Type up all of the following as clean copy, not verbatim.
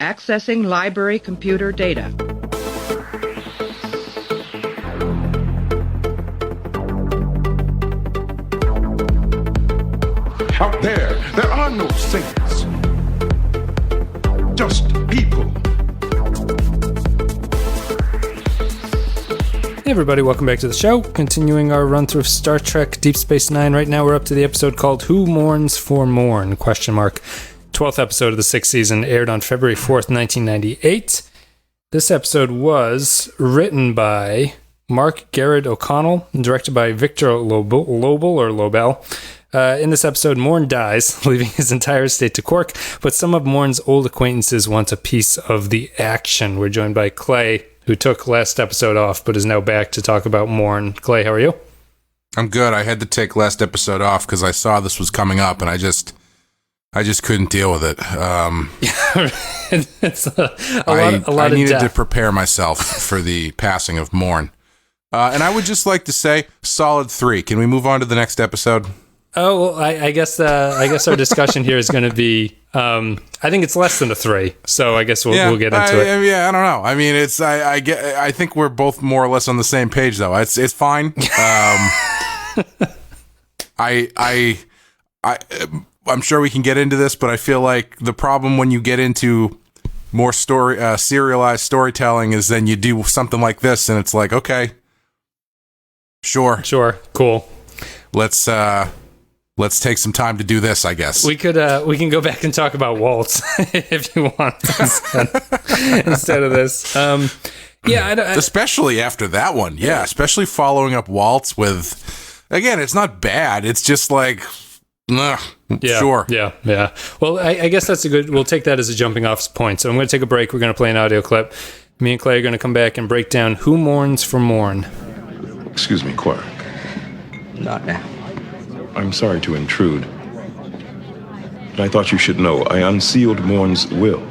Accessing library computer data. Out there are no saints. Just people. Hey everybody, welcome back to the show. Continuing our run through of Star Trek Deep Space Nine. Right now we're up to the episode called Who Mourns for Morn? 12th episode of the 6th season, aired on February 4th, 1998. This episode was written by Mark Garrett O'Connell and directed by Victor Lobel. In this episode, Morn dies, leaving his entire estate to Quark, but some of Morn's old acquaintances want a piece of the action. We're joined by Clay, who took last episode off, but is now back to talk about Morn. Clay, how are you? I'm good. I had to take last episode off because I saw this was coming up, and I just couldn't deal with it. It's a lot I needed of to prepare myself for the passing of Morn. And I would just like to say, solid 3. Can we move on to the next episode? Oh, well, I guess our discussion here is going to be. I think it's less than a 3, so I guess we'll get into it. Yeah, I don't know. I mean, I think we're both more or less on the same page, though. It's fine. I'm sure we can get into this, but I feel like the problem when you get into more serialized storytelling is then you do something like this, and it's like, okay, sure, cool. Let's take some time to do this, I guess. We can go back and talk about Waltz if you want instead of this. Especially after that one. Yeah, especially following up Waltz with, again, it's not bad. It's just like, sure. Yeah. Well, I guess that's we'll take that as a jumping off point. So I'm going to take a break. We're going to play an audio clip. Me and Clay are going to come back and break down Who Mourns for Morn. Excuse me, Quark. Not now. I'm sorry to intrude, but I thought you should know I unsealed Morn's will.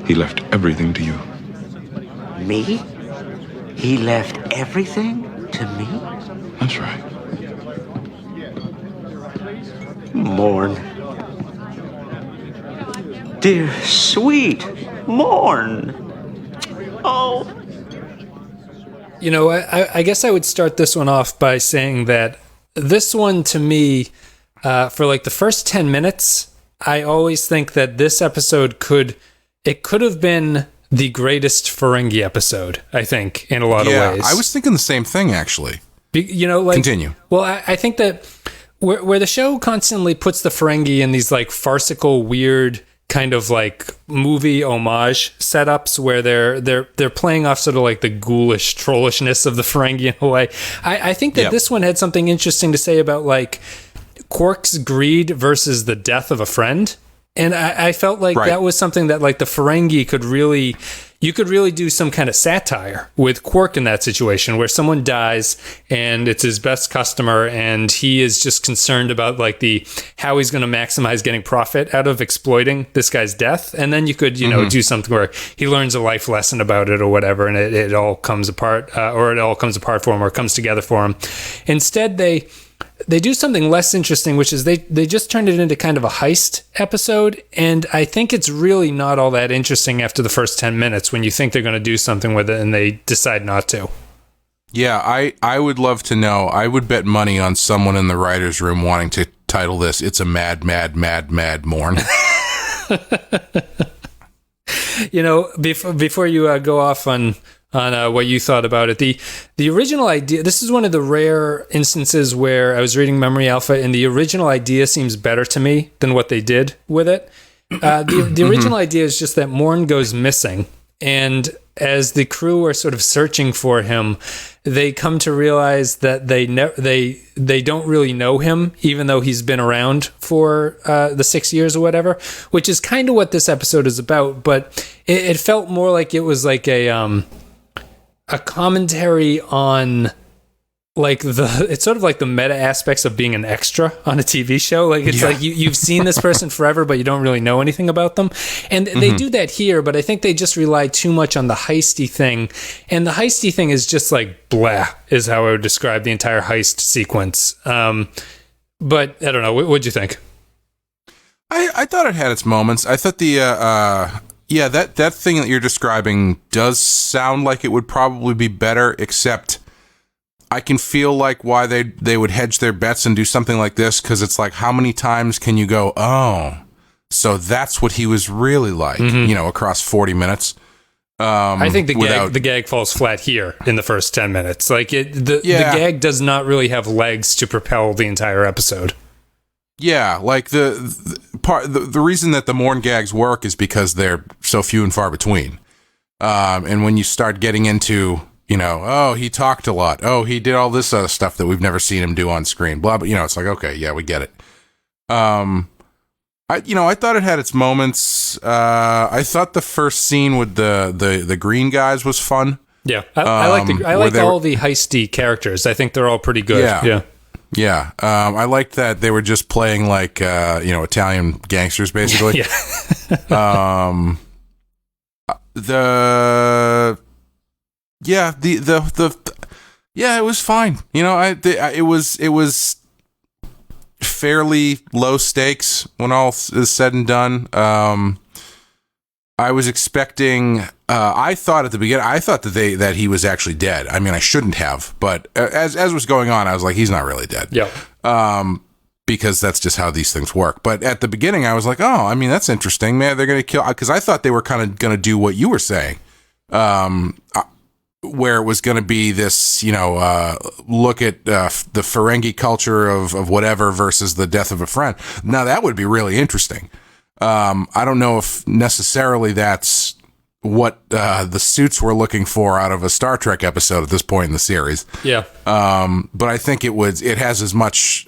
He left everything to you. Me? He left everything to me? That's right. Morn. Dear, sweet Morn. Oh. You know, I guess I would start this one off by saying that this one, to me, for like the first 10 minutes, I always think that this episode could have been the greatest Ferengi episode, I think, in a lot of ways. I was thinking the same thing, actually. Continue. Well, I think that where the show constantly puts the Ferengi in these like farcical, weird kind of like movie homage setups where they're playing off sort of like the ghoulish trollishness of the Ferengi in a way. I think that this one had something interesting to say about like Quark's greed versus the death of a friend. And I felt like that was something that like the Ferengi you could really do some kind of satire with Quark in that situation where someone dies and it's his best customer and he is just concerned about like how he's going to maximize getting profit out of exploiting this guy's death. And then you could, do something where he learns a life lesson about it or whatever. And it all comes apart or it all comes apart for him or comes together for him. Instead, they do something less interesting, which is they just turned it into kind of a heist episode. And I think it's really not all that interesting after the first 10 minutes when you think they're going to do something with it and they decide not to. Yeah, I would love to know. I would bet money on someone in the writer's room wanting to title this, It's a Mad, Mad, Mad, Mad Morn. Before you go off on what you thought about it. The original idea, this is one of the rare instances where I was reading Memory Alpha and the original idea seems better to me than what they did with it. The original idea is just that Morn goes missing, and as the crew are sort of searching for him, they come to realize that they don't really know him, even though he's been around for the 6 years or whatever, which is kind of what this episode is about. But it felt more like it was like a commentary on like it's sort of like the meta aspects of being an extra on a TV show. Like it's like you've seen this person forever, but you don't really know anything about them. And they do that here, but I think they just rely too much on the heisty thing. And the heisty thing is just like blah, is how I would describe the entire heist sequence. But I don't know. What'd you think? I thought it had its moments. I thought the that thing that you're describing does sound like it would probably be better, except I can feel like why they would hedge their bets and do something like this, because it's like, how many times can you go, oh, so that's what he was really like, across 40 minutes. I think the gag falls flat here in the first 10 minutes. Like the gag does not really have legs to propel the entire episode. Yeah, like the reason that the Morn gags work is because they're so few and far between. And when you start getting into, oh, he talked a lot. Oh, he did all this other stuff that we've never seen him do on screen. Blah, but it's like, okay, yeah, we get it. I thought it had its moments. I thought the first scene with the green guys was fun. Yeah, I like all the heisty characters. I think they're all pretty good. Yeah. I liked that they were just playing like Italian gangsters basically. It was fine. It was fairly low stakes when all is said and done. I was expecting. I thought at the beginning. I thought that he was actually dead. I mean, I shouldn't have, but as was going on, I was like, he's not really dead. Yeah. Because that's just how these things work. But at the beginning, I was like, oh, I mean, that's interesting, man. They're gonna kill, because I thought they were kind of gonna do what you were saying, where it was going to be this, look at the Ferengi culture of whatever versus the death of a friend. Now, that would be really interesting. I don't know if necessarily that's what the suits were looking for out of a Star Trek episode at this point in the series. Yeah. But I think it has as much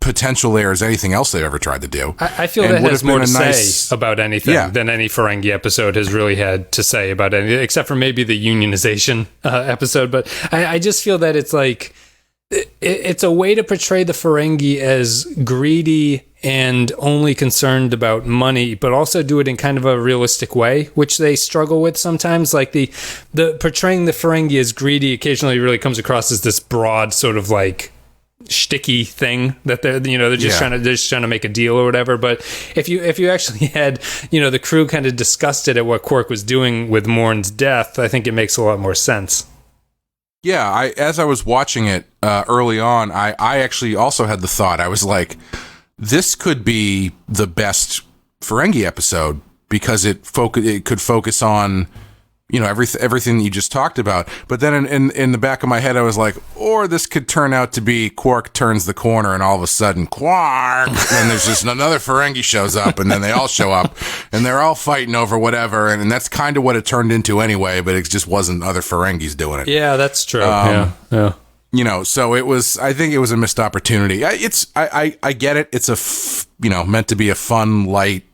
potential there as anything else they've ever tried to do. I feel that has more to say about anything than any Ferengi episode has really had to say about anything, except for maybe the unionization episode. But I just feel that it's like, it's a way to portray the Ferengi as greedy and only concerned about money, but also do it in kind of a realistic way, which they struggle with sometimes. Like the portraying the Ferengi as greedy occasionally really comes across as this broad sort of like shticky thing that they're just trying to make a deal or whatever. But if you actually had the crew kind of disgusted at what Quark was doing with Morn's death, I think it makes a lot more sense. Yeah, as I was watching it early on, I actually also had the thought. I was like, this could be the best Ferengi episode because it could focus on everything that you just talked about. But then in the back of my head, I was like, or this could turn out to be Quark turns the corner and all of a sudden Quark, and there's just another Ferengi shows up, and then they all show up and they're all fighting over whatever, and that's kind of what it turned into anyway. But it just wasn't other Ferengis doing it. Yeah, that's true. Yeah. So it was. I think it was a missed opportunity. I get it. It's meant to be a fun, light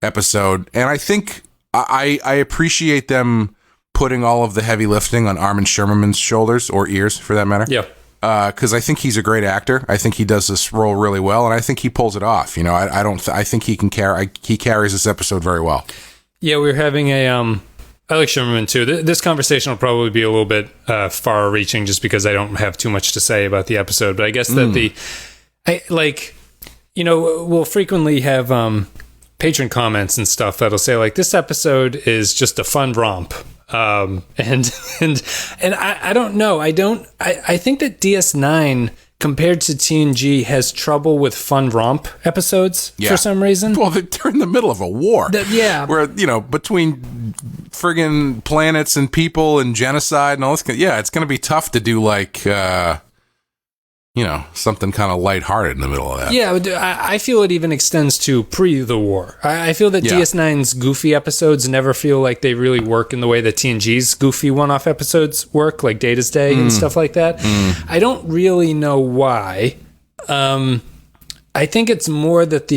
episode, and I think I appreciate them putting all of the heavy lifting on Armin Sherman's shoulders, or ears for that matter. Yeah. Because I think he's a great actor. I think he does this role really well, and I think he pulls it off. I think he can carry. He carries this episode very well. Yeah, we're having a. I like Sherman too. This conversation will probably be a little bit far-reaching, just because I don't have too much to say about the episode. But I guess that we'll frequently have patron comments and stuff that'll say like, this episode is just a fun romp. And I don't know. I think that DS9 compared to TNG has trouble with fun romp episodes for some reason. Well, they're in the middle of a war. Where, between friggin' planets and people and genocide and all this. It's going to be tough to do like, something kind of lighthearted in the middle of that. Yeah, I feel it even extends to pre the war. I feel that DS9's goofy episodes never feel like they really work in the way that TNG's goofy one-off episodes work, like Data's Day and stuff like that. I don't really know why. I think it's more that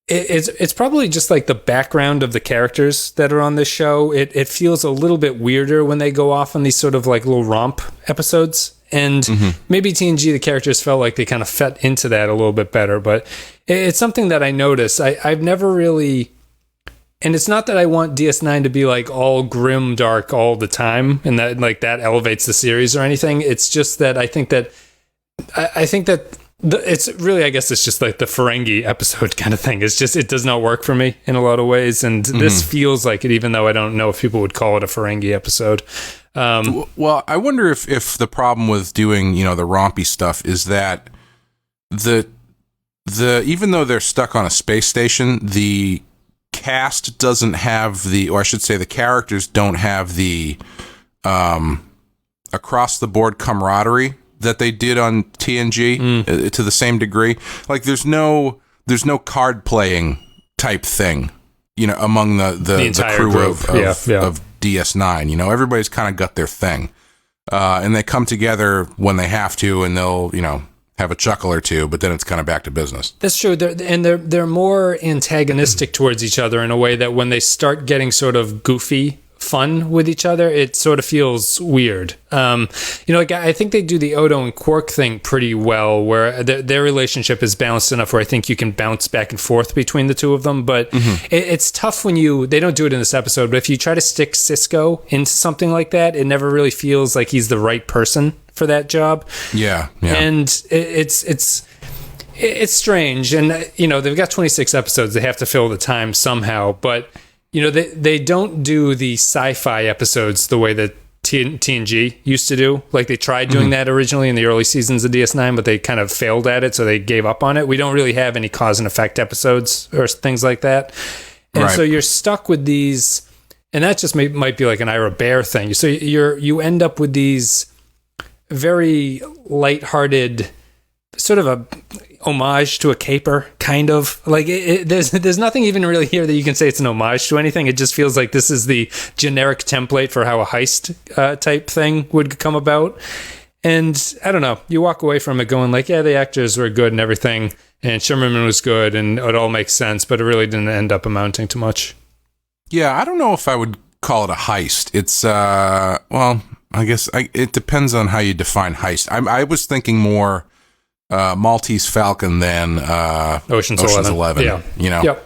it's probably just like the background of the characters that are on this show. It feels a little bit weirder when they go off on these sort of like little romp episodes. And maybe TNG, the characters felt like they kind of fit into that a little bit better. But it's something that I noticed. I've never really... And it's not that I want DS9 to be like all grim, dark all the time, and that like that elevates the series or anything. It's just that I think that It's really, I guess it's just like the Ferengi episode kind of thing. It's just, it does not work for me in a lot of ways. And this feels like it, even though I don't know if people would call it a Ferengi episode. Well, I wonder if the problem with doing, the rompy stuff is that the even though they're stuck on a space station, the cast doesn't have or I should say the characters don't have the across the board camaraderie that they did on TNG to the same degree. Like there's no card playing type thing, among the crew group. of DS9. Everybody's kind of got their thing, and they come together when they have to, and they'll have a chuckle or two, but then it's kind of back to business. That's true. They're more antagonistic towards each other in a way that when they start getting sort of goofy fun with each other, it sort of feels weird. I think they do the Odo and Quark thing pretty well, where their relationship is balanced enough where I think you can bounce back and forth between the two of them. But it's tough when they don't do it in this episode, but if you try to stick Cisco into something like that, it never really feels like he's the right person for that job. Yeah. And it's strange. And, they've got 26 episodes. They have to fill the time somehow, but they don't do the sci-fi episodes the way that TNG used to do. Like they tried doing that originally in the early seasons of DS9, but they kind of failed at it, so they gave up on it. We don't really have any cause and effect episodes or things like that. And so you're stuck with these, and that just might be like an Ira Bear thing. So you end up with these very lighthearted, sort of a homage to a caper, kind of like there's nothing even really here that you can say it's an homage to anything. It just feels like this is the generic template for how a heist type thing would come about. And I don't know, you walk away from it going like, yeah, the actors were good and everything, and Shimmerman was good, and it all makes sense, but it really didn't end up amounting to much. Yeah, I don't know if I would call it a heist. It's I guess it depends on how you define heist. I was thinking more Maltese Falcon than Ocean's 11. Yeah.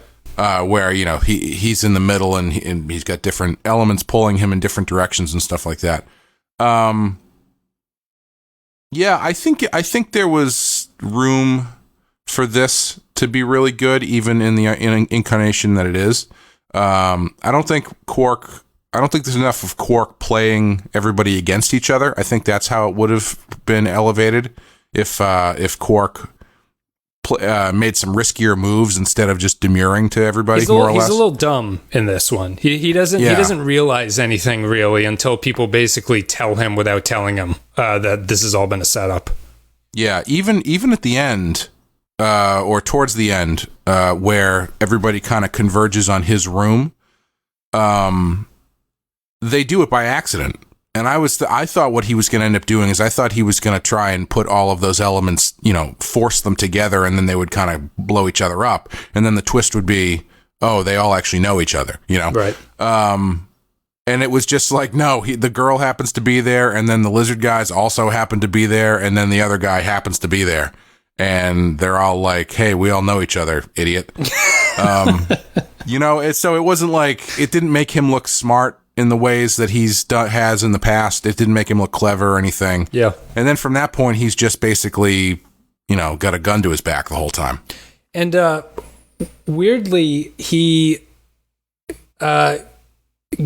Where he's in the middle and he's got different elements pulling him in different directions and stuff like that. Yeah, I think there was room for this to be really good, even in the incarnation that it is. I don't think there's enough of Quark playing everybody against each other. I think that's how it would have been elevated if Quark made some riskier moves instead of just demurring to everybody, more or less. He's a little dumb in this one. He doesn't realize anything really until people basically tell him without telling him that this has all been a setup. Yeah, even at the end, or towards the end, where everybody kind of converges on his room, they do it by accident. And I thought what he was going to end up doing is I thought he was going to try and put all of those elements, force them together, and then they would kind of blow each other up. And then the twist would be, oh, they all actually know each other, Right. And it was just like, no, the girl happens to be there, and then the lizard guys also happen to be there, and then the other guy happens to be there. And they're all like, hey, we all know each other, idiot. So it wasn't like, it didn't make him look smart in the ways that has in the past. It didn't make him look clever or anything. Yeah. And then from that point, he's just basically, got a gun to his back the whole time. And weirdly, he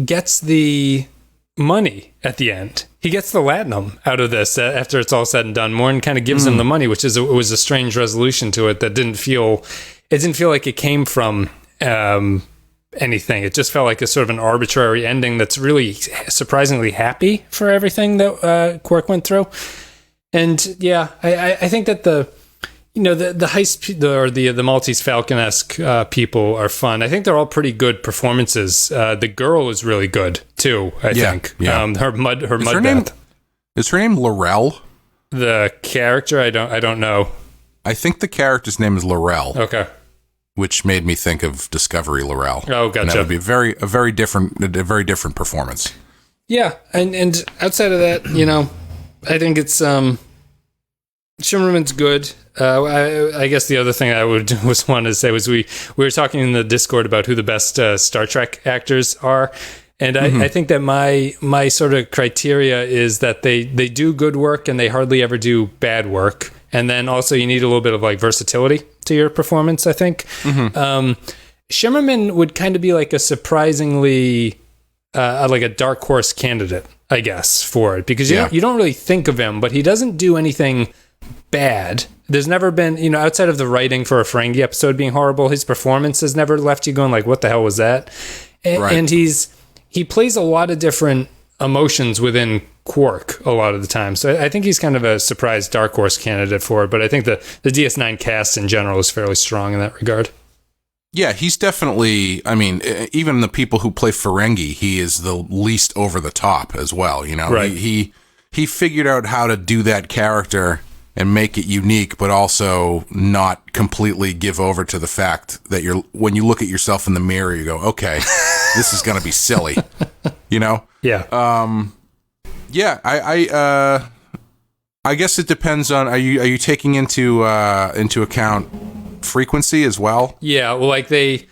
gets the money at the end. He gets the Latinum out of this after it's all said and done. Morn kind of gives him the money, which was a strange resolution to it that didn't feel like it came from anything. It just felt like a sort of an arbitrary ending that's really surprisingly happy for everything that Quark went through. And yeah, I think that the heist or the Maltese Falcon-esque people are fun. I think they're all pretty good performances. The girl is really good too, I think. Yeah. Her mud bath. Is her name Laurel? The character, I don't know. I think the character's name is Laurel. Okay. Which made me think of Discovery Laurel. Oh, gotcha. And that would be a very different performance. Yeah, and outside of that, I think it's Shimmerman's good. I guess the other thing I want to say was we were talking in the Discord about who the best Star Trek actors are, and I think that my sort of criteria is that they do good work and they hardly ever do bad work. and then also you need a little bit of like versatility to your performance, I think. Shimmerman would kind of be like a surprisingly like a dark horse candidate, I guess, for it, because you don't really think of him, but he doesn't do anything bad. There's never been, outside of the writing for a Ferengi episode being horrible, his performance has never left you going like, what the hell was that? And he plays a lot of different emotions within Quark a lot of the time. So I think he's kind of a surprise dark horse candidate for it, but I think the DS9 cast in general is fairly strong in that regard. Yeah, he's definitely, I mean, even the people who play Ferengi, he is the least over the top as well, Right. He figured out how to do that character and make it unique, but also not completely give over to the fact that when you look at yourself in the mirror, you go, okay, this is going to be silly, Yeah. Yeah, I guess it depends on, are you taking into account frequency as well? Yeah, well, like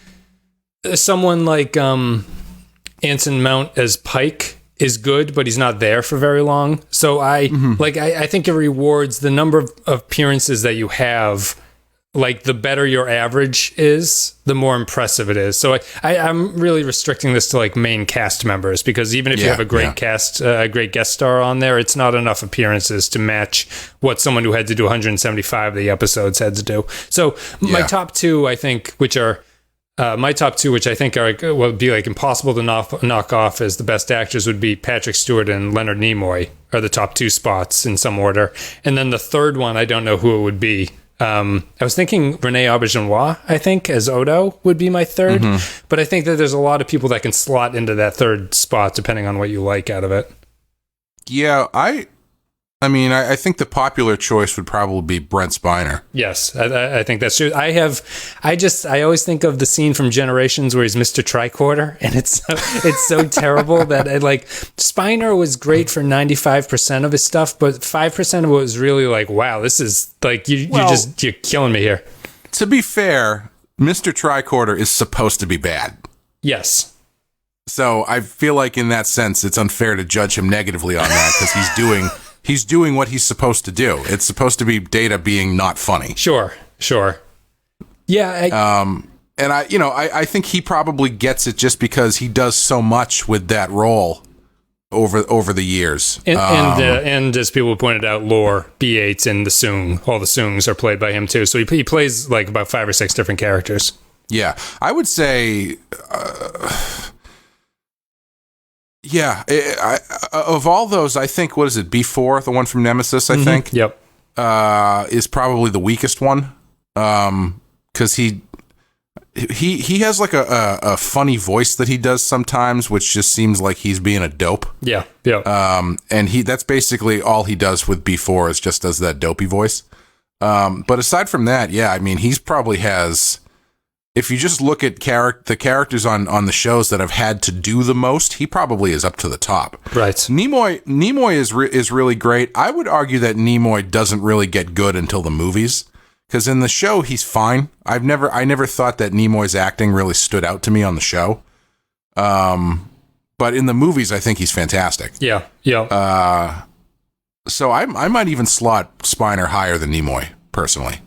someone like Anson Mount as Pike is good, but he's not there for very long. So I think it rewards the number of appearances that you have. Like, the better your average is, the more impressive it is. So I'm really restricting this to like main cast members, because even if you have a great cast, a great guest star on there, it's not enough appearances to match what someone who had to do 175 of the episodes had to do. So my top two, I think, which I think would be like impossible to knock off as the best actors, would be Patrick Stewart and Leonard Nimoy are the top two spots in some order. And then the third one, I don't know who it would be. I was thinking Rene Auberjonois, I think, as Odo would be my third. But I think that there's a lot of people that can slot into that third spot depending on what you like out of it. Yeah, I think the popular choice would probably be Brent Spiner. Yes, I think that's true. I always think of the scene from Generations where he's Mr. Tricorder, and it's so terrible that Spiner was great for 95% of his stuff, but 5% of it was really like, wow, this is like you're killing me here. To be fair, Mr. Tricorder is supposed to be bad. Yes. So I feel like in that sense, it's unfair to judge him negatively on that, because he's doing what he's supposed to do. It's supposed to be Data being not funny. Sure. Yeah. And I think he probably gets it just because he does so much with that role over the years. And as people pointed out, Lore, B8, and the Soong, all the Soongs are played by him too. So he plays like about 5 or 6 different characters. Yeah, I would say. Yeah, of all those, I think, what is it, B4, the one from Nemesis, I think? Yep. Is probably the weakest one. Because he has like a funny voice that he does sometimes, which just seems like he's being a dope. Yeah. And that's basically all he does with B4 is just does that dopey voice. But aside from that, yeah, I mean, he's probably has... If you just look at the characters on the shows that have had to do the most, he probably is up to the top. Right. Nimoy is really great. I would argue that Nimoy doesn't really get good until the movies, because in the show he's fine. I never thought that Nimoy's acting really stood out to me on the show. But in the movies, I think he's fantastic. Yeah. So I might even slot Spiner higher than Nimoy personally.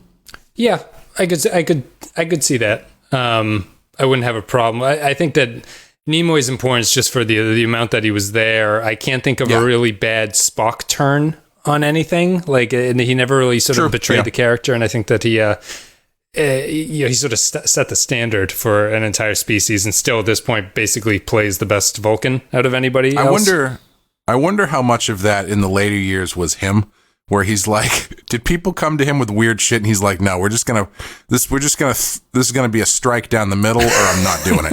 Yeah, I could see that. I wouldn't have a problem. I think that Nimoy's importance just for the amount that he was there. I can't think of a really bad Spock turn on anything. Like, and he never really sort of betrayed the character. And I think that he sort of set the standard for an entire species, and still at this point basically plays the best Vulcan out of anybody else. I wonder how much of that in the later years was him. Where he's like, did people come to him with weird shit? And he's like, no, this is gonna be a strike down the middle, or I'm not doing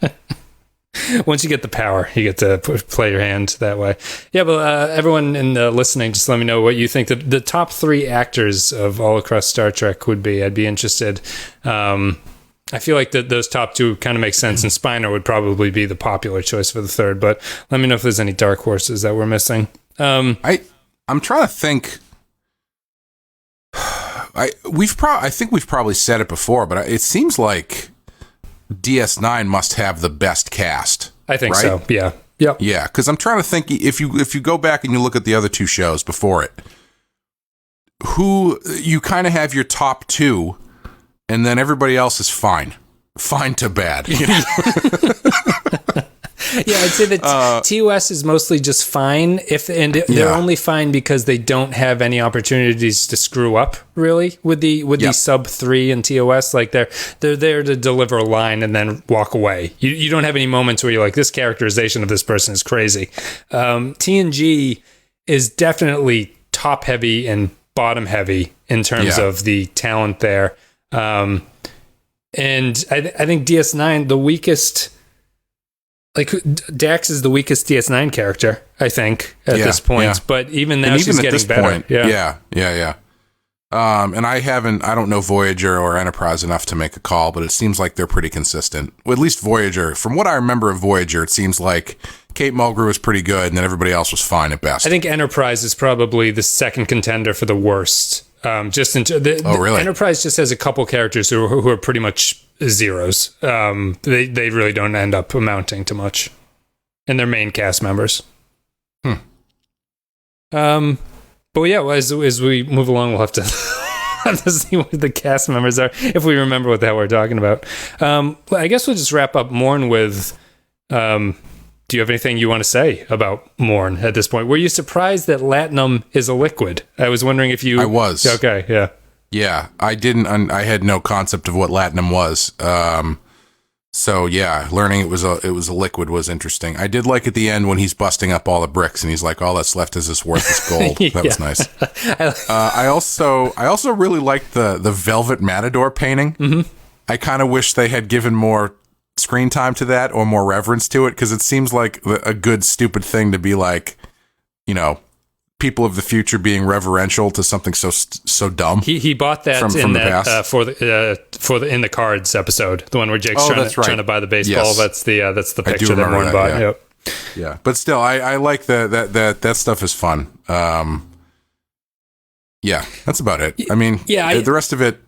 it. Once you get the power, you get to play your hand that way. Yeah, but everyone in the listening, just let me know what you think the top 3 actors of all across Star Trek would be. I'd be interested. I feel like that those top 2 kind of make sense, and Spiner would probably be the popular choice for the third. But let me know if there's any dark horses that we're missing. I'm trying to think. I think we've probably said it before, but it seems like DS9 must have the best cast. I think so. Yeah. Yep. Yeah, because I'm trying to think if you go back and you look at the other 2 shows before it, who you kind of have your top two, and then everybody else is fine to bad. You know? Yeah, I'd say that TOS is mostly just fine. They're only fine because they don't have any opportunities to screw up, really, with the sub 3 and TOS. Like they're there to deliver a line and then walk away. You don't have any moments where you're like, this characterization of this person is crazy. TNG is definitely top heavy and bottom heavy in terms of the talent there. And I think DS9, the weakest. Like, Dax is the weakest DS9 character, I think, at this point. Yeah. But even now, she's getting better. Point, yeah. And I don't know Voyager or Enterprise enough to make a call, but it seems like they're pretty consistent. Well, at least Voyager. From what I remember of Voyager, it seems like Kate Mulgrew was pretty good, and then everybody else was fine at best. I think Enterprise is probably the second contender for the worst. Really? Enterprise just has a couple characters who are pretty much zeros. They really don't end up amounting to much, and they're main cast members. But yeah, as we move along, we'll have to see what the cast members are if we remember what the hell we're talking about. I guess we'll just wrap up Morn with. Do you have anything you want to say about Morn at this point? Were you surprised that Latinum is a liquid? I was wondering if you... I was. Okay, yeah. Yeah, I didn't... I had no concept of what Latinum was. So, yeah, learning it was a liquid was interesting. I did like at the end when he's busting up all the bricks and he's like, all that's left is this worthless gold. That was nice. I also really liked the Velvet Matador painting. Mm-hmm. I kind of wish they had given more screen time to that or more reverence to it, because it seems like a good stupid thing to be like, you know, people of the future being reverential to something so dumb. He bought that from the past for the in the cards episode, the one where Jake's trying to buy the baseball. Yes. That's the picture that Morn bought. Yeah. Yep. Yeah, but still, I like that stuff is fun. Yeah, that's about it. I mean, the rest of it.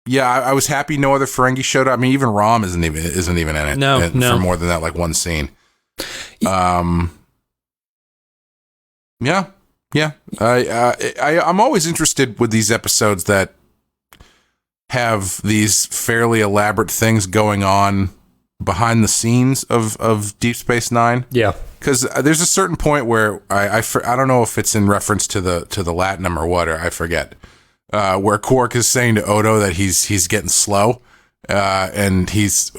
Yeah, I was happy no other Ferengi showed up. I mean, even Rom isn't even in it. No. For more than that, like one scene. Yeah. I'm always interested with these episodes that have these fairly elaborate things going on behind the scenes of Deep Space Nine. Yeah, because there's a certain point where I don't know if it's in reference to the Latinum or what, or I forget. Where Quark is saying to Odo that he's getting slow, and he's,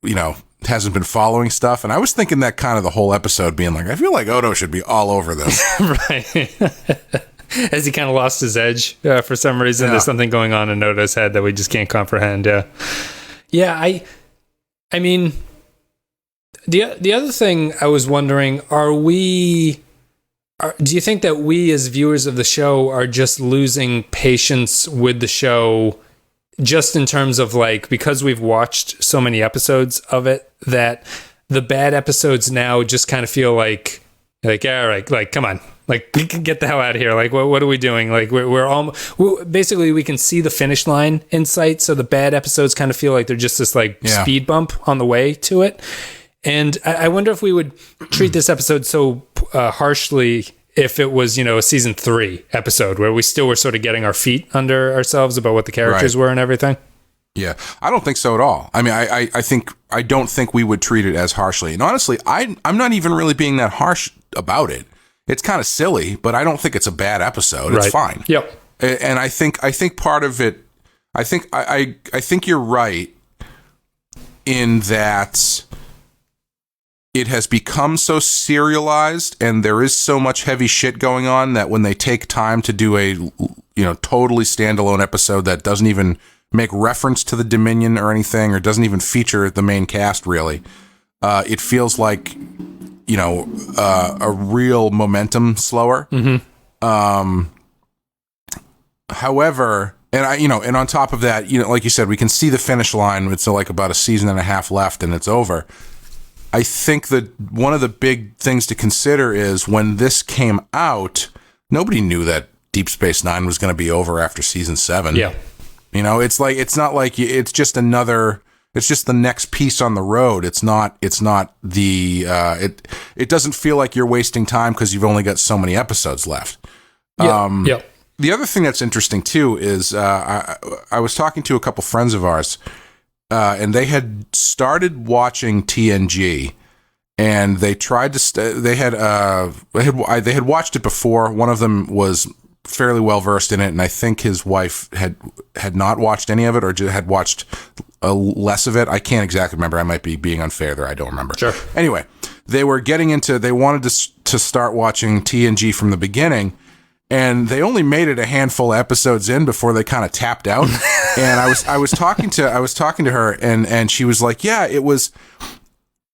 you know, hasn't been following stuff. And I was thinking that kind of the whole episode being like, I feel like Odo should be all over this. Right. As he kind of lost his edge for some reason. Yeah. There's something going on in Odo's head that we just can't comprehend. Yeah, I mean, the other thing I was wondering, do you think that we as viewers of the show are just losing patience with the show, just in terms of like, because we've watched so many episodes of it, that the bad episodes now just kind of feel like all right, like, come on, like, get the hell out of here. Like, what are we doing? Like, basically we can see the finish line in sight. So the bad episodes kind of feel like they're just this speed bump on the way to it. And I wonder if we would treat this episode so harshly if it was, you know, a season 3 episode where we still were sort of getting our feet under ourselves about what the characters were and everything. Yeah, I don't think so at all. I mean, I don't think we would treat it as harshly. And honestly, I'm not even really being that harsh about it. It's kind of silly, but I don't think it's a bad episode. It's fine. Yep. And I think part of it, I think you're right in that it has become so serialized and there is so much heavy shit going on that when they take time to do a, you know, totally standalone episode that doesn't even make reference to the Dominion or anything, or doesn't even feature the main cast really, it feels like, you know, a real momentum slower. Mm-hmm. However, and on top of that, you know, like you said, we can see the finish line. It's like about a season and a half left and it's over. I think that one of the big things to consider is when this came out, nobody knew that Deep Space Nine was going to be over after season 7. Yeah. You know, it's not like it's just the next piece on the road. It's not the, it doesn't feel like you're wasting time because you've only got so many episodes left. Yeah. The other thing that's interesting too is I was talking to a couple friends of ours, and they had started watching TNG, and they tried to. They had watched it before. One of them was fairly well versed in it, and I think his wife had not watched any of it, or had watched less of it. I can't exactly remember. I might be being unfair there. I don't remember. Sure. Anyway, they were getting into. They wanted to start watching TNG from the beginning. And they only made it a handful of episodes in before they kind of tapped out. And I was talking to her, and she was like, "Yeah, it was.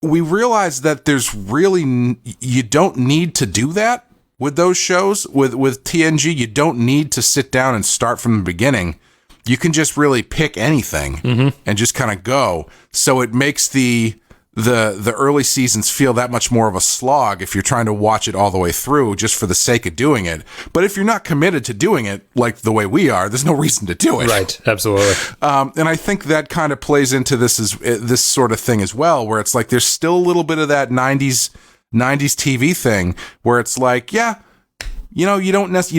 We realized that there's really you don't need to do that with those shows with TNG. You don't need to sit down and start from the beginning. You can just really pick anything and just kind of go. So it makes the early seasons feel that much more of a slog if you're trying to watch it all the way through just for the sake of doing it. But if you're not committed to doing it like the way we are, there's no reason to do it. Right, absolutely. And I think that kind of plays into this sort of thing as well, where it's like there's still a little bit of that 90s TV thing where it's like, yeah, you know, this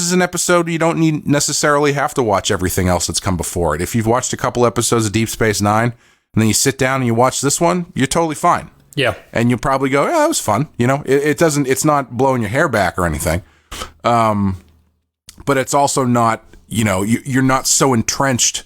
is an episode you don't necessarily have to watch everything else that's come before it. If you've watched a couple episodes of Deep Space Nine, and then you sit down and you watch this one, you're totally fine. Yeah. And you'll probably go, yeah, that was fun. You know, it's not blowing your hair back or anything. But it's also not, you know, you're not so entrenched.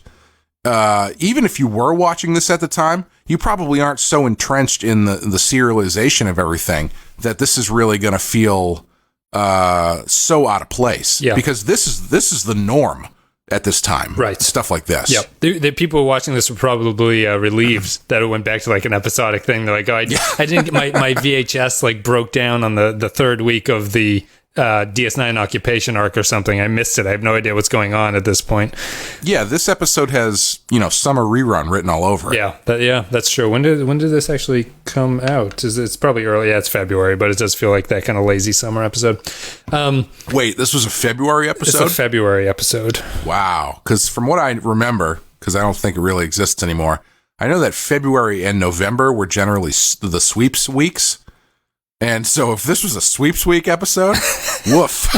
Even if you were watching this at the time, you probably aren't so entrenched in the serialization of everything that this is really going to feel so out of place. Yeah. Because this is the norm at this time. Right. Stuff like this. Yep. The people watching this were probably relieved that it went back to like an episodic thing. They're like, oh, I didn't get my VHS like broke down on the third week of the DS9 occupation arc or something. I missed it. I have no idea what's going on at this point. Yeah, this episode has, you know, summer rerun written all over it. Yeah, that's true. When did this actually come out? It's probably early. Yeah, it's February, but it does feel like that kind of lazy summer episode. Wait, this was a February episode? It's a February episode. Wow. Because from what I remember, because I don't think it really exists anymore, I know that February and November were generally the sweeps weeks. And so if this was a sweeps week episode, woof.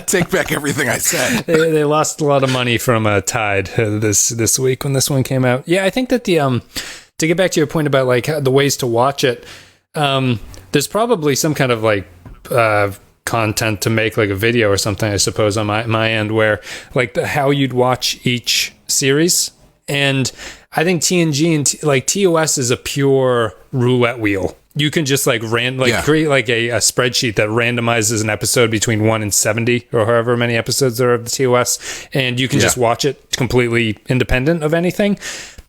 Take back everything I said. They lost a lot of money from Tide this week when this one came out. Yeah, I think that to get back to your point about like the ways to watch it, there's probably some kind of like content to make like a video or something, I suppose, on my end, where like how you'd watch each series. And I think TNG and like TOS is a pure roulette wheel. You can just like create like a spreadsheet that randomizes an episode between 1 and 70 or however many episodes there are of the TOS, and you can just watch it completely independent of anything.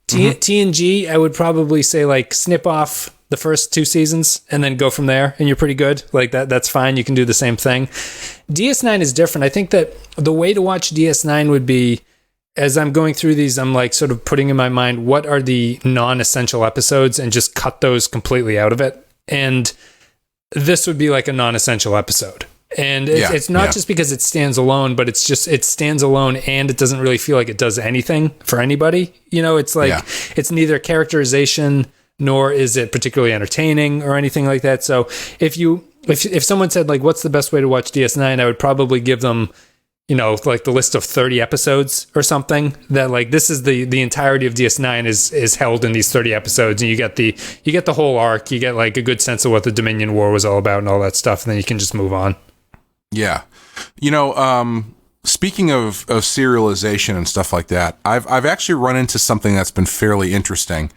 TNG, I would probably say like snip off the first 2 seasons and then go from there, and you're pretty good. Like that's fine. You can do the same thing. DS9 is different. I think that the way to watch DS9 would be, as I'm going through these, I'm like sort of putting in my mind, what are the non-essential episodes, and just cut those completely out of it. And this would be like a non-essential episode. And it's not just because it stands alone, but it's just, it stands alone and it doesn't really feel like it does anything for anybody. You know, it's like, it's neither characterization nor is it particularly entertaining or anything like that. So if someone said like, what's the best way to watch DS9, I would probably give them, you know, like the list of 30 episodes or something, that like this is the entirety of DS9 is held in these 30 episodes, and you get the whole arc, you get like a good sense of what the Dominion War was all about and all that stuff, and then you can just move on. Yeah. You know, speaking of serialization and stuff like that, I've actually run into something that's been fairly interesting.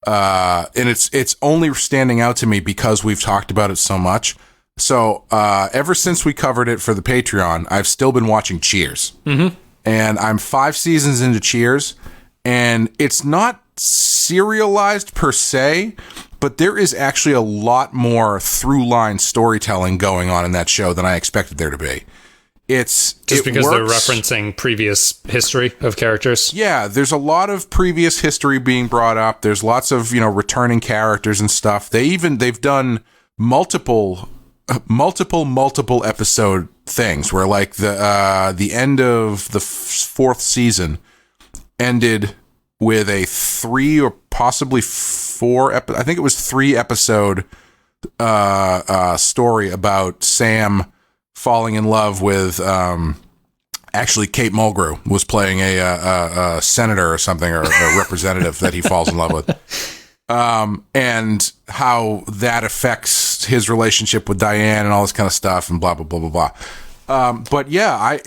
And it's only standing out to me because we've talked about it so much. So, ever since we covered it for the Patreon, I've still been watching Cheers. Mm-hmm. And I'm 5 seasons into Cheers, and it's not serialized per se, but there is actually a lot more through-line storytelling going on in that show than I expected there to be. It's just because they're referencing previous history of characters. Yeah, there's a lot of previous history being brought up. There's lots of, you know, returning characters and stuff. They've done multiple episode things where like the end of the 4th season ended with a 3 or possibly 4 I think it was 3 episode story about Sam falling in love with actually Kate Mulgrew was playing a senator or something, or a representative that he falls in love with. And how that affects his relationship with Diane and all this kind of stuff and blah, blah, blah, blah, blah. But yeah,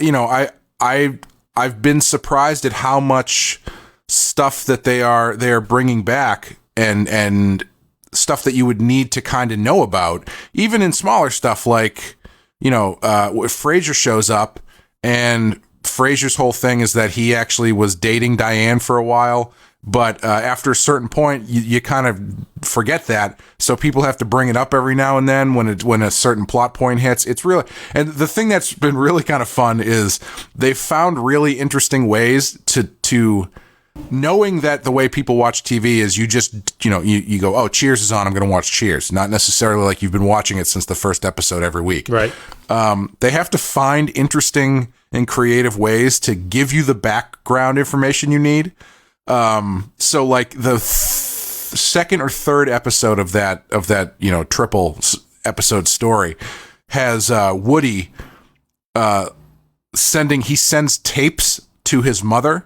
I've been surprised at how much stuff that they're bringing back and stuff that you would need to kind of know about, even in smaller stuff like, Frasier shows up, and Frasier's whole thing is that he actually was dating Diane for a while. But after a certain point, you kind of forget that. So people have to bring it up every now and then when a certain plot point hits. It's really, and the thing that's been really kind of fun is they've found really interesting ways to knowing that the way people watch TV is you just, you go, oh, Cheers is on, I'm going to watch Cheers. Not necessarily like you've been watching it since the first episode every week. Right. They have to find interesting and creative ways to give you the background information you need. So like the second or third episode of that triple episode story has Woody sends tapes to his mother,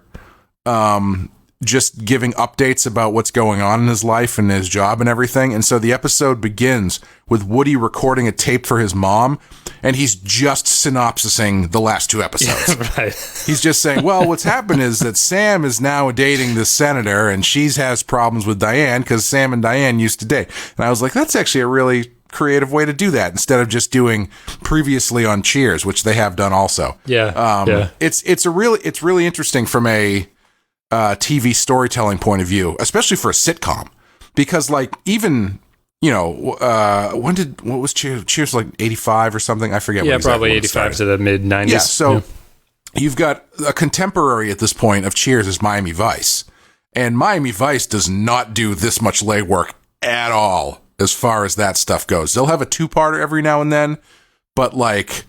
just giving updates about what's going on in his life and his job and everything. And so the episode begins with Woody recording a tape for his mom, and he's just synopsising the last two episodes. Right. He's just saying, well, what's happened is that Sam is now dating this senator, and she has problems with Diane because Sam and Diane used to date. And I was like, that's actually a really creative way to do that instead of just doing previously on Cheers, which they have done also. Yeah. It's really interesting from a TV storytelling point of view, especially for a sitcom, because like even what was Cheers? Cheers like 85 or something? I forget. Yeah, probably 85 to the mid 90s. Yeah, so you've got a contemporary at this point of Cheers is Miami Vice, and Miami Vice does not do this much legwork at all as far as that stuff goes. They'll have a two-parter every now and then, but like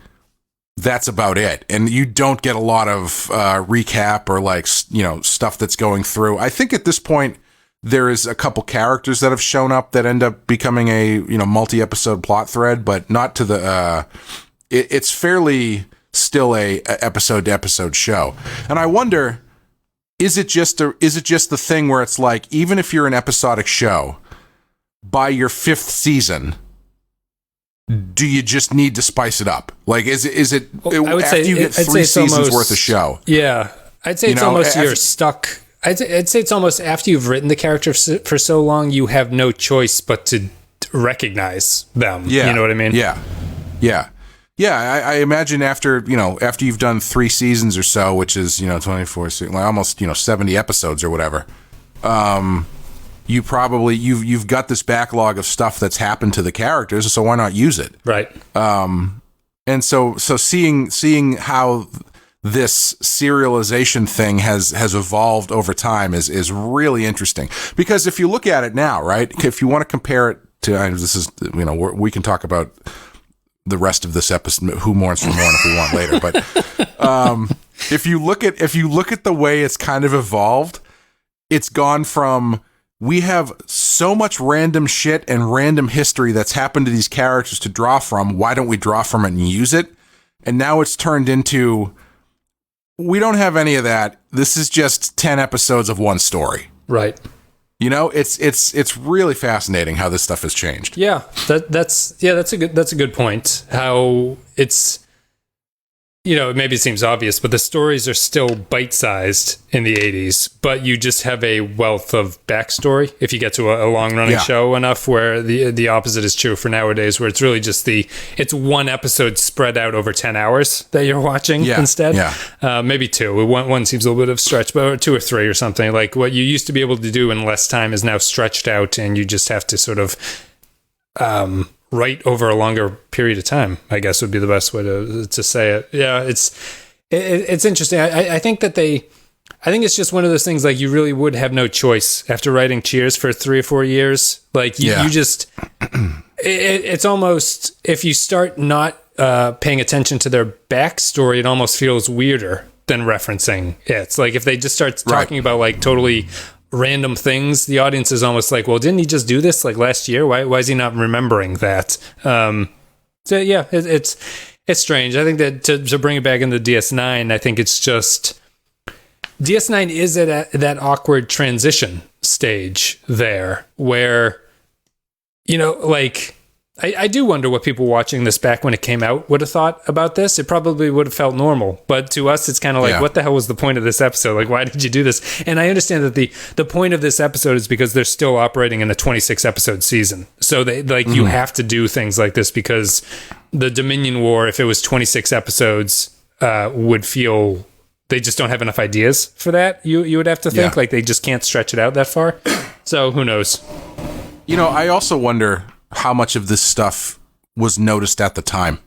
that's about it. And you don't get a lot of recap or like, stuff that's going through. I think at this point, there is a couple characters that have shown up that end up becoming a, multi-episode plot thread, but not to the, it's fairly still a episode to episode show. And I wonder, is it just the thing where it's like, even if you're an episodic show, by your fifth season, do you just need to spice it up? Like, is it I would after say, you get I'd three say seasons almost, worth of show? Yeah. I'd say it's almost you're stuck. I'd say it's almost after you've written the character for so long, you have no choice but to recognize them. Yeah. You know what I mean? Yeah. I imagine after you've done 3 seasons or so, which is 24, like almost 70 episodes or whatever. You probably you've got this backlog of stuff that's happened to the characters, so why not use it? Right. And so seeing how this serialization thing has evolved over time is really interesting, because if you look at it now, right, if you want to compare it to, we can talk about the rest of this episode, who mourns for Morn, if we want later, but if you look at the way it's kind of evolved, it's gone from, we have so much random shit and random history that's happened to these characters to draw from. Why don't we draw from it and use it? And now it's turned into, we don't have any of that. This is just 10 episodes of one story. Right. It's really fascinating how this stuff has changed. Yeah. That's a good point. How it's, maybe it seems obvious, but the stories are still bite-sized in the 80s, but you just have a wealth of backstory if you get to a long-running show enough, where the opposite is true for nowadays, where it's really just it's one episode spread out over 10 hours that you're watching instead. Yeah. Maybe 2. One seems a little bit of a stretch, but 2 or 3 or something. Like what you used to be able to do in less time is now stretched out, and you just have to sort of write over a longer period of time, I guess would be the best way to say it. Yeah, it's interesting. I think that I think it's just one of those things, like you really would have no choice after writing Cheers for 3 or 4 years. Like you just, it's almost, if you start not paying attention to their backstory, it almost feels weirder than referencing it. It's like if they just start talking about like totally random things, the audience is almost like, well, didn't he just do this like last year? Why is he not remembering that? So yeah, it's it's strange. I think that to bring it back into DS9, I think it's just DS9 is at that awkward transition stage there where, like, I do wonder what people watching this back when it came out would have thought about this. It probably would have felt normal. But to us, it's kind of like, what the hell was the point of this episode? Like, why did you do this? And I understand that the point of this episode is because they're still operating in a 26-episode season. So they you have to do things like this because the Dominion War, if it was 26 episodes, would feel... They just don't have enough ideas for that. You would have to think like they just can't stretch it out that far. So who knows? I also wonder how much of this stuff was noticed at the time.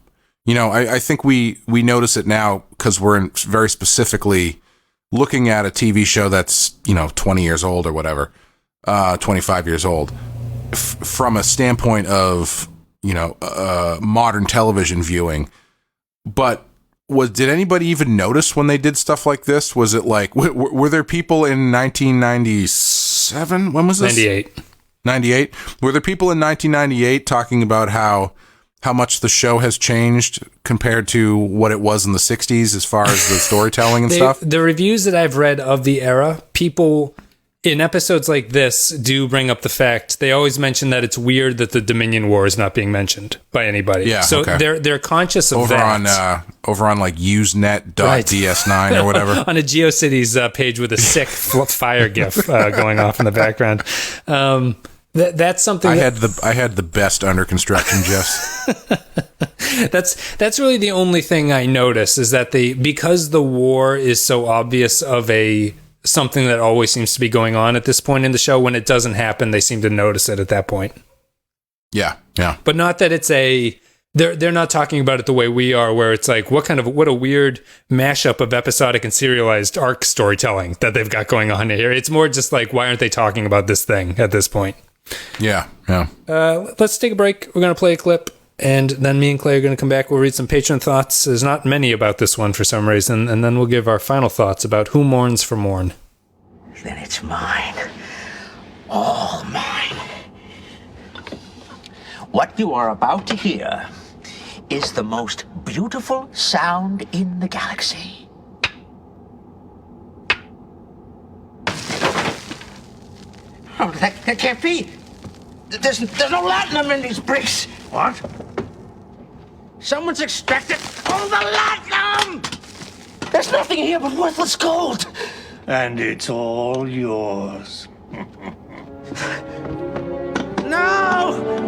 I think we notice it now because we're very specifically looking at a TV show that's 20 years old or whatever, 25 years old, from a standpoint of modern television viewing. But did anybody even notice when they did stuff like this? Was it like, were there people in 1997? When was this? 98? Were there people in 1998 talking about how much the show has changed compared to what it was in the 60s as far as the storytelling and stuff? The reviews that I've read of the era, people in episodes like this do bring up the fact, they always mention that it's weird that the Dominion War is not being mentioned by anybody. Yeah, so they're conscious of that. Over on like usenet.ds9 or whatever. On a GeoCities page with a sick fire gif going off in the background. That's something I had the best under construction gifs. That's really the only thing I notice is that because the war is so obvious of something that always seems to be going on at this point in the show, when it doesn't happen, they seem to notice it at that point. Yeah. But not that it's they're not talking about it the way we are, where it's like, what a weird mashup of episodic and serialized arc storytelling that they've got going on here. It's more just like, why aren't they talking about this thing at this point? Yeah. Let's take a break. We're going to play a clip, and then me and Clay are going to come back. We'll read some patron thoughts. There's not many about this one for some reason, and then we'll give our final thoughts about who mourns for Morn. Then it's mine. All mine. What you are about to hear is the most beautiful sound in the galaxy. Oh, that can't be. There's no Latinum in these bricks. What? Someone's extracted all the Latinum! There's nothing here but worthless gold. And it's all yours. No!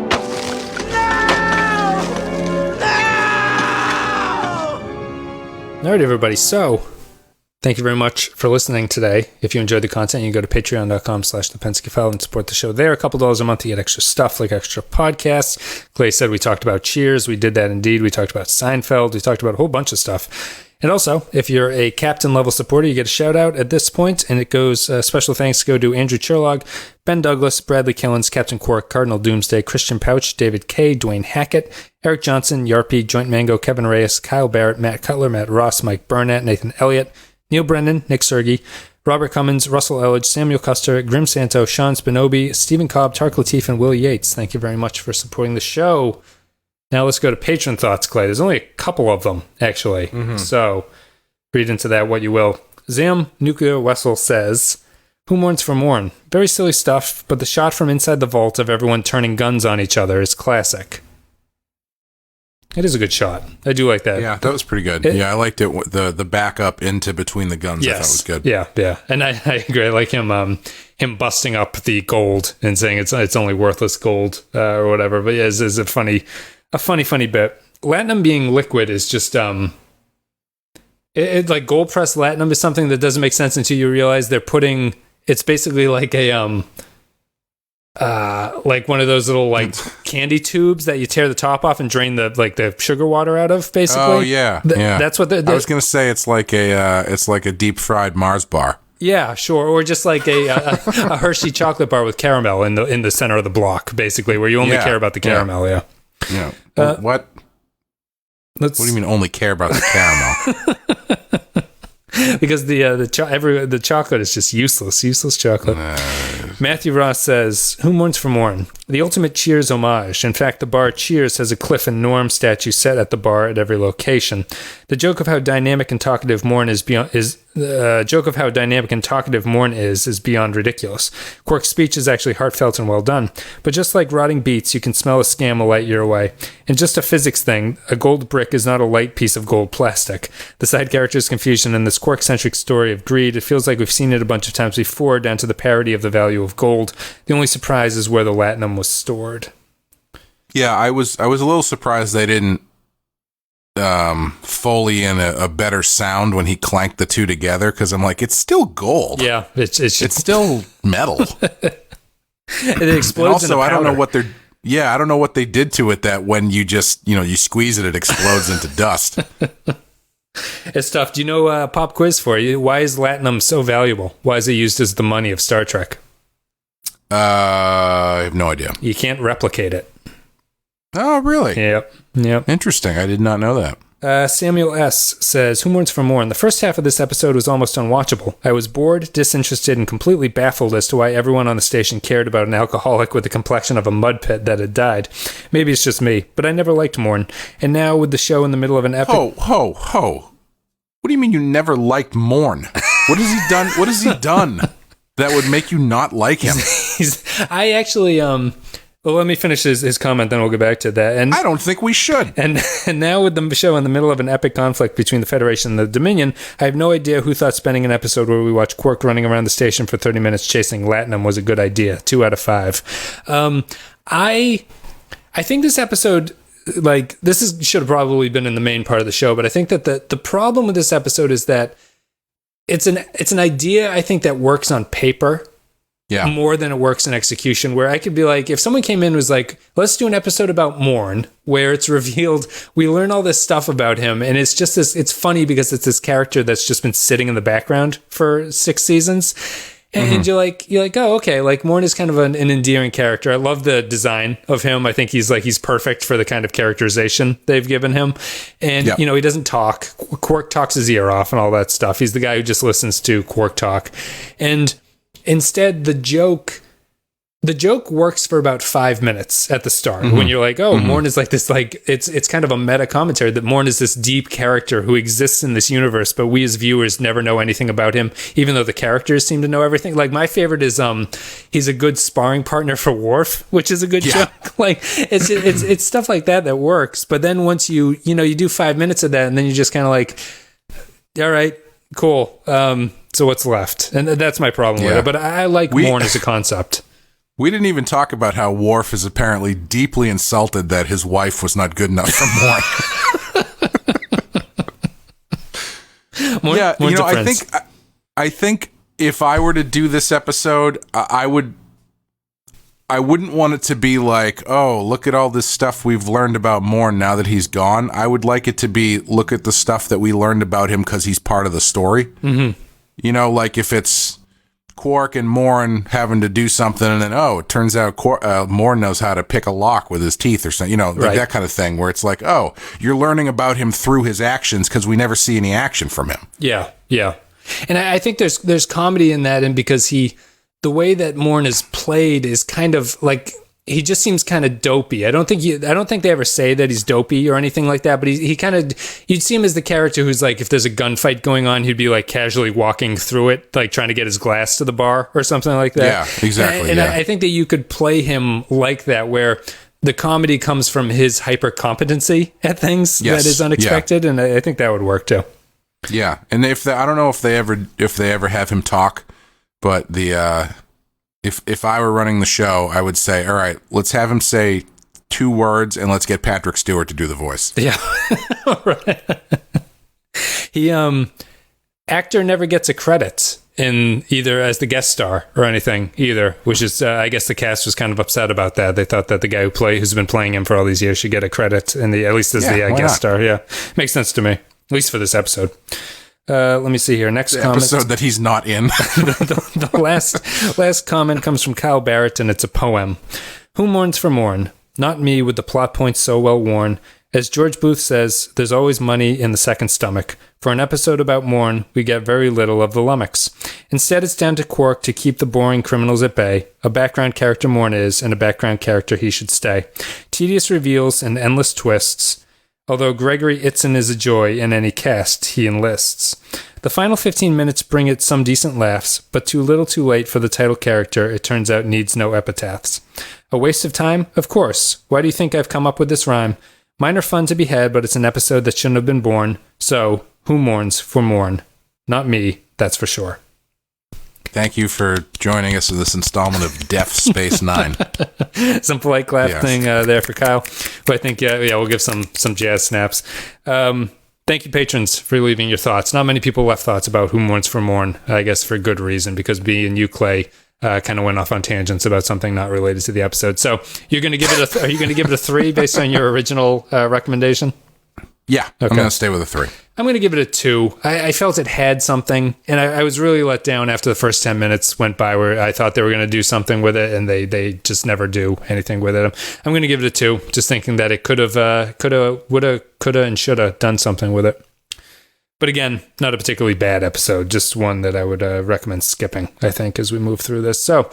All right, everybody. So, thank you very much for listening today. If you enjoyed the content, you can go to patreon.com/thepensky and support the show there. A couple $1 a month to get extra stuff like extra podcasts. Clay said we talked about Cheers. We did that indeed. We talked about Seinfeld. We talked about a whole bunch of stuff. And also, if you're a captain level supporter, you get a shout out at this point, and it goes special thanks go to Andrew Cherlog, Ben Douglas, Bradley Killens, Captain Quark, Cardinal Doomsday, Christian Pouch, David K, Dwayne Hackett, Eric Johnson, Yarpy, Joint Mango, Kevin Reyes, Kyle Barrett, Matt Cutler, Matt Ross, Mike Burnett, Nathan Elliott, Neil Brennan, Nick Sergi, Robert Cummins, Russell Elledge, Samuel Custer, Grim Santo, Sean Spinobi, Stephen Cobb, Tark Latif, and Will Yates. Thank you very much for supporting the show. Now let's go to patron thoughts, Clay. There's only a couple of them, actually. So read into that what you will. Zam Nuclear Wessel says, who mourns for Morn? Very silly stuff, but the shot from inside the vault of everyone turning guns on each other is classic. It is a good shot. I do like that. Yeah, that was pretty good. I liked it. The backup into between the guns, I thought was good. Yeah. And I agree. I like him busting up the gold and saying it's only worthless gold or whatever. But yeah, it's a funny bit. Latinum being liquid is just it like gold pressed Latinum is something that doesn't make sense until you realize they're putting. It's basically like a like one of those little like candy tubes that you tear the top off and drain the sugar water out of. Basically, oh yeah. That's what I was gonna say. It's like a deep fried Mars bar. Yeah, sure, or just like a Hershey chocolate bar with caramel in the center of the block, basically, where you only care about the caramel. Yeah. What? What do you mean only care about the caramel? Because the chocolate is just useless chocolate. Matthew Ross says, who mourns for Morn? the ultimate Cheers homage. In fact, the bar Cheers has a Cliff and Norm statue set at the bar at every location. The joke of how dynamic and talkative Morn is beyond ridiculous. Quark's speech is actually heartfelt and well done, but just like rotting beets, you can smell a scam a light year away. And just a physics thing, a gold brick is not a light piece of gold plastic. The side character's confusion in this Quark-centric story of greed, it feels like we've seen it a bunch of times before, down to the parody of the value of gold. The only surprise is where the Latinum was stored. Yeah, I was a little surprised they didn't Foley in a better sound when he clanked the two together, because I'm like, it's still gold. Yeah, it's still metal. It explodes. And also, I don't know what I don't know what they did to it that when you just, you squeeze it explodes into dust. It's tough. Do you know, pop quiz for you? Why is Latinum so valuable? Why is it used as the money of Star Trek? I have no idea. You can't replicate it. Oh, really? Yep. Interesting. I did not know that. Samuel S. says, Who Mourns for Morn? The first half of this episode was almost unwatchable. I was bored, disinterested, and completely baffled as to why everyone on the station cared about an alcoholic with the complexion of a mud pit that had died. Maybe it's just me, but I never liked Morn. And now with the show in the middle of an epic... Ho. What do you mean you never liked Morn? What has he done? What has he done that would make you not like him? I actually... Well, let me finish his comment, then we'll get back to that. And I don't think we should. And now with the show in the middle of an epic conflict between the Federation and the Dominion, I have no idea who thought spending an episode where we watch Quark running around the station for 30 minutes chasing Latinum was a good idea. 2 out of 5. I think this episode, should have probably been in the main part of the show, but I think that the problem with this episode is that it's an idea, I think, that works on paper. Yeah. More than it works in execution, where I could be like, if someone came in and was like, let's do an episode about Morn, where it's revealed, we learn all this stuff about him, and it's just this, it's funny because it's this character that's just been sitting in the background for 6 seasons. And you're like, oh, okay, like Morn is kind of an endearing character. I love the design of him. I think he's perfect for the kind of characterization they've given him. And, he doesn't talk. Quark talks his ear off and all that stuff. He's the guy who just listens to Quark talk. And instead, the joke works for about 5 minutes at the start when you're like, oh, Morn is like this, like it's kind of a meta commentary that Morn is this deep character who exists in this universe, but we as viewers never know anything about him, even though the characters seem to know everything. Like my favorite is he's a good sparring partner for Worf, which is a good joke. Like it's stuff like that works. But then once you do 5 minutes of that, and then you just kind of like, all right, cool. So what's left? And that's my problem with it. But I like Morn as a concept. We didn't even talk about how Worf is apparently deeply insulted that his wife was not good enough for Morn. I think if I were to do this episode, I wouldn't want it to be like, oh, look at all this stuff we've learned about Morn now that he's gone. I would like it to be, look at the stuff that we learned about him because he's part of the story. Mm-hmm. Like if it's Quark and Morn having to do something, and then, it turns out Morn knows how to pick a lock with his teeth or something, like that kind of thing, where it's like, oh, you're learning about him through his actions because we never see any action from him. Yeah. And I think there's comedy in that, and because the way that Morn is played is kind of like, he just seems kind of dopey. I don't think they ever say that he's dopey or anything like that, but he kind of, you'd see him as the character who's like, if there's a gunfight going on, he'd be like casually walking through it, like trying to get his glass to the bar or something like that. Yeah, exactly. And I think that you could play him like that, where the comedy comes from his hyper competency at things that is unexpected. And I think that would work too. Yeah. And I don't know if they ever have him talk, but if I were running the show, I would say, all right, let's have him say 2 words and let's get Patrick Stewart to do the voice. Yeah. Right. He, actor never gets a credit in either as the guest star or anything either, which is, I guess the cast was kind of upset about that. They thought that the guy who's been playing him for all these years should get a credit at least as the guest star. Yeah. Makes sense to me, at least for this episode. Let me see here. Next comment. Episode that he's not in. the last comment comes from Kyle Barrett, and it's a poem. Who mourns for Morn? Not me, with the plot points so well worn. As George Booth says, there's always money in the second stomach. For an episode about Morn, we get very little of the lummox. Instead, it's down to Quark to keep the boring criminals at bay. A background character Morn is, and a background character he should stay. Tedious reveals and endless twists. Although Gregory Itzin is a joy in any cast he enlists. The final 15 minutes bring it some decent laughs, but too little too late for the title character it turns out needs no epitaphs. A waste of time? Of course. Why do you think I've come up with this rhyme? Minor fun to be had, but it's an episode that shouldn't have been born. So, who mourns for Morn? Not me, that's for sure. Thank you for joining us in this installment of Def Space Nine. Some polite clapping there for Kyle. But I think, we'll give some jazz snaps. Thank you, patrons, for leaving your thoughts. Not many people left thoughts about who mourns for Morn, I guess for good reason, because me and you, Clay, kind of went off on tangents about something not related to the episode. So you're going to give it are you going to give it a 3 based on your original recommendation? Yeah, okay. I'm going to stay with a 3. I'm going to give it a 2. I felt it had something, and I was really let down after the first 10 minutes went by where I thought they were going to do something with it, and they just never do anything with it. I'm going to give it a 2, just thinking that it could have, woulda, coulda, and shoulda done something with it. But again, not a particularly bad episode, just one that I would recommend skipping, I think, as we move through this. So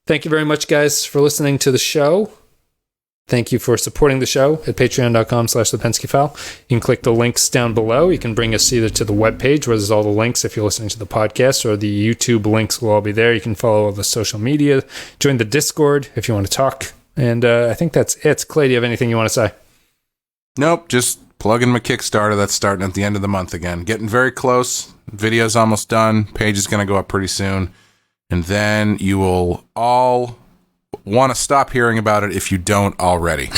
thank you very much, guys, for listening to the show. Thank you for supporting the show at patreon.com/thepenskyfile. You can click the links down below. You can bring us either to the webpage where there's all the links if you're listening to the podcast, or the YouTube links will all be there. You can follow all the social media, join the Discord if you want to talk. And I think that's it. Clay, do you have anything you want to say? Nope, just plugging my Kickstarter that's starting at the end of the month again. Getting very close. Video's almost done. Page is going to go up pretty soon. And then you will all want to stop hearing about it if you don't already.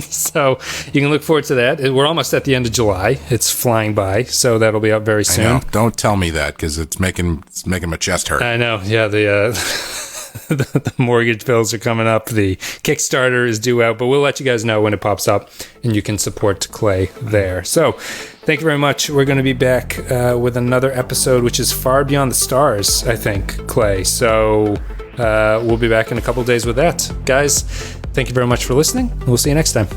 So you can look forward to that. We're almost at the end of July. It's flying by, so that'll be up very soon. I know. Don't tell me that, because it's making my chest hurt. I know. Yeah, the mortgage bills are coming up. The Kickstarter is due out, but we'll let you guys know when it pops up, and you can support Clay there. So thank you very much. We're going to be back with another episode, which is far beyond the stars, I think, Clay. So we'll be back in a couple days with that. Guys, thank you very much for listening. We'll see you next time.